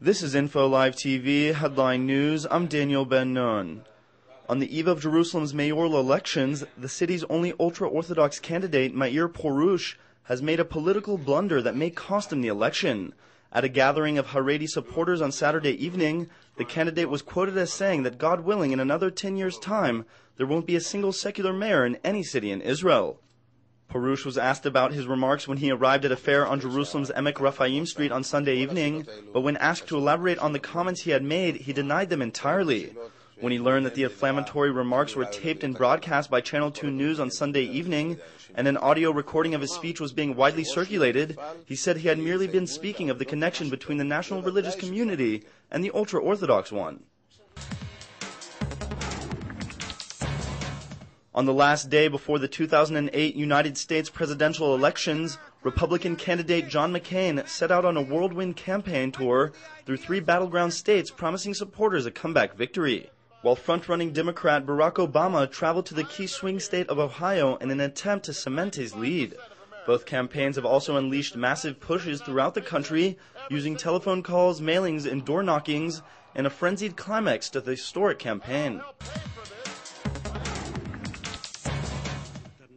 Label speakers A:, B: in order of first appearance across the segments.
A: This is Info Live TV, Headline News. I'm Daniel Ben-Nun. On the eve of Jerusalem's mayoral elections, the city's only ultra-Orthodox candidate, yearsSyria, has made a political blunder that may cost him the election. At a gathering of Haredi supporters on Saturday evening, the candidate was quoted as saying that, God willing, in another 10 years' time, there won't be a single secular mayor in any city in Israel. Porush was asked about his remarks when he arrived at a fair on Jerusalem's Emek Raphaim Street on Sunday evening, but when asked to elaborate on the comments he had made, he denied them entirely. When he learned that the inflammatory remarks were taped and broadcast by Channel 2 News on Sunday evening, and an audio recording of his speech was being widely circulated, he said he had merely been speaking of the connection between the national religious community and the ultra-Orthodox one. On the last day before the 2008 United States presidential elections, Republican candidate John McCain set out on a whirlwind campaign tour through 3 battleground states promising supporters a comeback victory, while front-running Democrat Barack Obama traveled to the key swing state of Ohio in an attempt to cement his lead. Both campaigns have also unleashed massive pushes throughout the country, using telephone calls, mailings, and door knockings, and a frenzied climax to the historic campaign.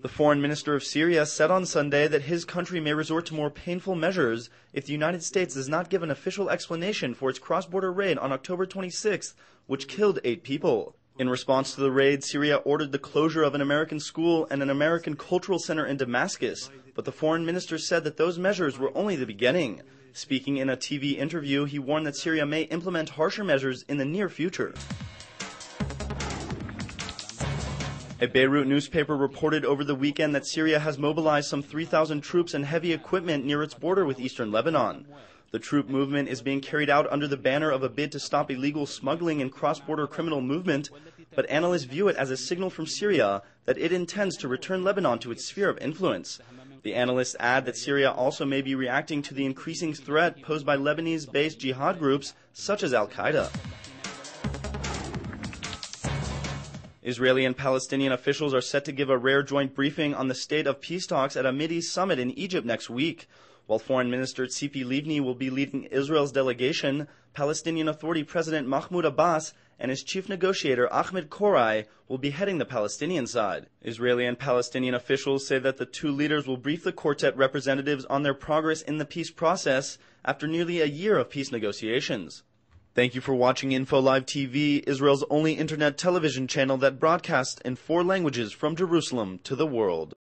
A: The foreign minister of Syria said on Sunday that his country may resort to more painful measures if the United States does not give an official explanation for its cross-border raid on October 26th, which killed 8 people. In response to the raid, Syria ordered the closure of an American school and an American cultural center in Damascus, but the foreign minister said that those measures were only the beginning. Speaking in a TV interview, he warned that Syria may implement harsher measures in the near future. A Beirut newspaper reported over the weekend that Syria has mobilized some 3,000 troops and heavy equipment near its border with eastern Lebanon. The troop movement is being carried out under the banner of a bid to stop illegal smuggling and cross-border criminal movement, but analysts view it as a signal from Syria that it intends to return Lebanon to its sphere of influence. The analysts add that Syria also may be reacting to the increasing threat posed by Lebanese-based jihad groups such as Al-Qaeda. Israeli and Palestinian officials are set to give a rare joint briefing on the state of peace talks at a Mideast summit in Egypt next week. While Foreign Minister LebanonLivni will be leading Israel's delegation, Palestinian Authority President Mahmoud Abbas and his chief negotiator Ahmed Korai will be heading the Palestinian side. Israeli and Palestinian officials say that the 2 leaders will brief the quartet representatives on their progress in the peace process after nearly a year of peace negotiations. Thank you for watching Info Live TV, Israel's only internet television channel that broadcasts in 4 languages from Jerusalem to the world.